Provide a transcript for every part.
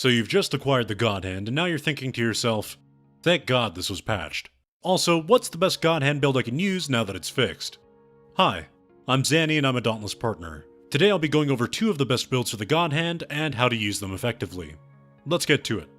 So you've just acquired the Godhand, and now you're thinking to yourself, thank God this was patched. Also, what's the best Godhand build I can use now that it's fixed? Hi, I'm Zanny and I'm a Dauntless partner. Today I'll be going over 2 of the best builds for the Godhand and how to use them effectively. Let's get to it.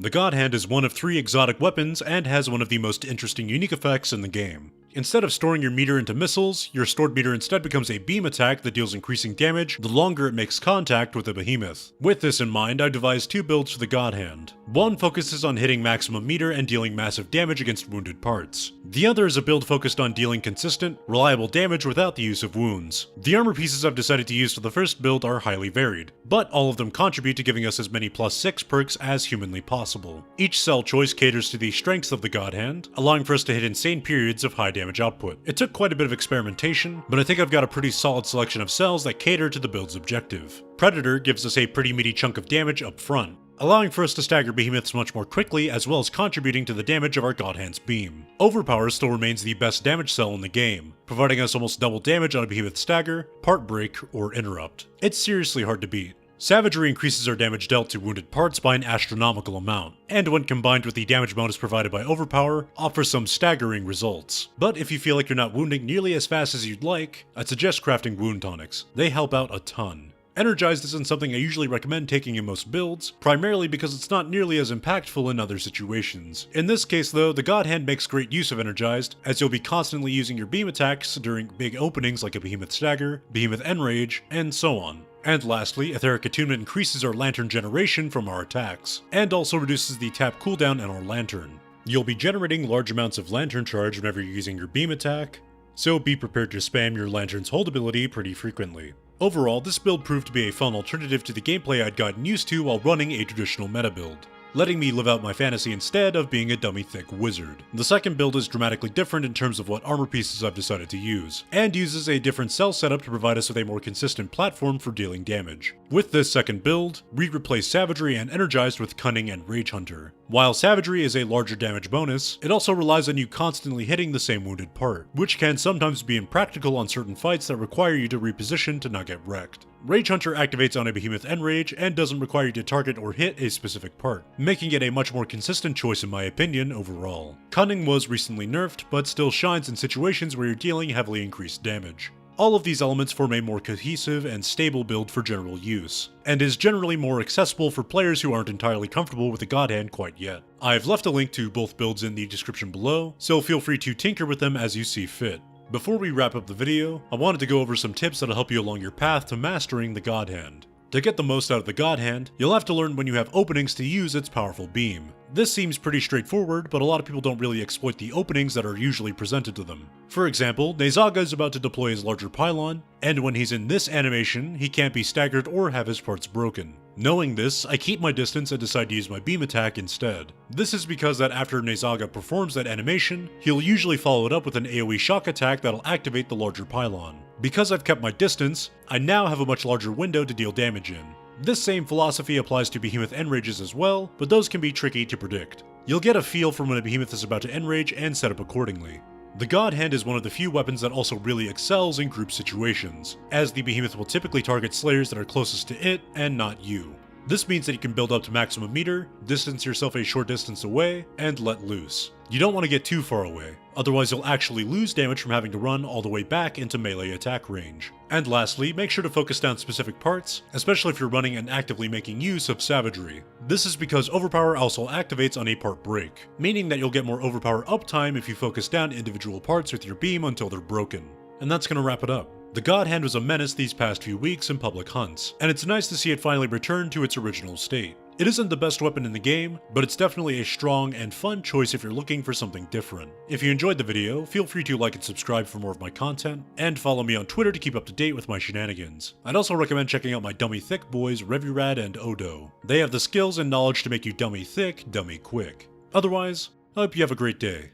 The Godhand is one of 3 exotic weapons and has one of the most interesting unique effects in the game. Instead of storing your meter into missiles, your stored meter instead becomes a beam attack that deals increasing damage the longer it makes contact with a behemoth. With this in mind, I've devised 2 builds for the Godhand. One focuses on hitting maximum meter and dealing massive damage against wounded parts. The other is a build focused on dealing consistent, reliable damage without the use of wounds. The armor pieces I've decided to use for the first build are highly varied, but all of them contribute to giving us as many +6 perks as humanly possible. Each cell choice caters to the strengths of the Godhand, allowing for us to hit insane periods of high damage output. It took quite a bit of experimentation, but I think I've got a pretty solid selection of cells that cater to the build's objective. Predator gives us a pretty meaty chunk of damage up front, allowing for us to stagger behemoths much more quickly as well as contributing to the damage of our Godhand's beam. Overpower still remains the best damage cell in the game, providing us almost double damage on a behemoth stagger, part break, or interrupt. It's seriously hard to beat. Savagery increases our damage dealt to wounded parts by an astronomical amount, and when combined with the damage bonus provided by Overpower, offers some staggering results. But if you feel like you're not wounding nearly as fast as you'd like, I'd suggest crafting wound tonics. They help out a ton. Energized isn't something I usually recommend taking in most builds, primarily because it's not nearly as impactful in other situations. In this case though, the Godhand makes great use of Energized, as you'll be constantly using your beam attacks during big openings like a Behemoth Stagger, Behemoth Enrage, and so on. And lastly, Etheric Attunement increases our lantern generation from our attacks, and also reduces the tap cooldown in our lantern. You'll be generating large amounts of lantern charge whenever you're using your beam attack, so be prepared to spam your lantern's hold ability pretty frequently. Overall, this build proved to be a fun alternative to the gameplay I'd gotten used to while running a traditional meta build, letting me live out my fantasy instead of being a dummy Thicc wizard. The second build is dramatically different in terms of what armor pieces I've decided to use, and uses a different cell setup to provide us with a more consistent platform for dealing damage. With this second build, we replace Savagery and Energized with Cunning and Rage Hunter. While Savagery is a larger damage bonus, it also relies on you constantly hitting the same wounded part, which can sometimes be impractical on certain fights that require you to reposition to not get wrecked. Rage Hunter activates on a Behemoth Enrage and doesn't require you to target or hit a specific part, making it a much more consistent choice in my opinion overall. Cunning was recently nerfed, but still shines in situations where you're dealing heavily increased damage. All of these elements form a more cohesive and stable build for general use, and is generally more accessible for players who aren't entirely comfortable with the Godhand quite yet. I've left a link to both builds in the description below, so feel free to tinker with them as you see fit. Before we wrap up the video, I wanted to go over some tips that'll help you along your path to mastering the Godhand. To get the most out of the Godhand, you'll have to learn when you have openings to use its powerful beam. This seems pretty straightforward, but a lot of people don't really exploit the openings that are usually presented to them. For example, Nezaga is about to deploy his larger pylon, and when he's in this animation, he can't be staggered or have his parts broken. Knowing this, I keep my distance and decide to use my beam attack instead. This is because that after Nezaga performs that animation, he'll usually follow it up with an AoE shock attack that'll activate the larger pylon. Because I've kept my distance, I now have a much larger window to deal damage in. This same philosophy applies to Behemoth Enrages as well, but those can be tricky to predict. You'll get a feel for when a Behemoth is about to enrage and set up accordingly. The Godhand is one of the few weapons that also really excels in group situations, as the Behemoth will typically target slayers that are closest to it and not you. This means that you can build up to maximum meter, distance yourself a short distance away, and let loose. You don't want to get too far away, otherwise you'll actually lose damage from having to run all the way back into melee attack range. And lastly, make sure to focus down specific parts, especially if you're running and actively making use of Savagery. This is because Overpower also activates on a part break, meaning that you'll get more Overpower uptime if you focus down individual parts with your beam until they're broken. And that's gonna wrap it up. The Godhand was a menace these past few weeks in public hunts, and it's nice to see it finally return to its original state. It isn't the best weapon in the game, but it's definitely a strong and fun choice if you're looking for something different. If you enjoyed the video, feel free to like and subscribe for more of my content, and follow me on Twitter to keep up to date with my shenanigans. I'd also recommend checking out my dummy Thicc boys RevvyRad and OhDough. They have the skills and knowledge to make you dummy thick, dummy quick. Otherwise, I hope you have a great day.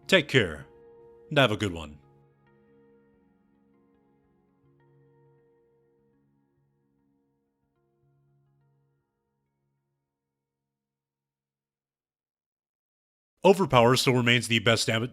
Take care, and have a good one. Overpower still remains the best damage.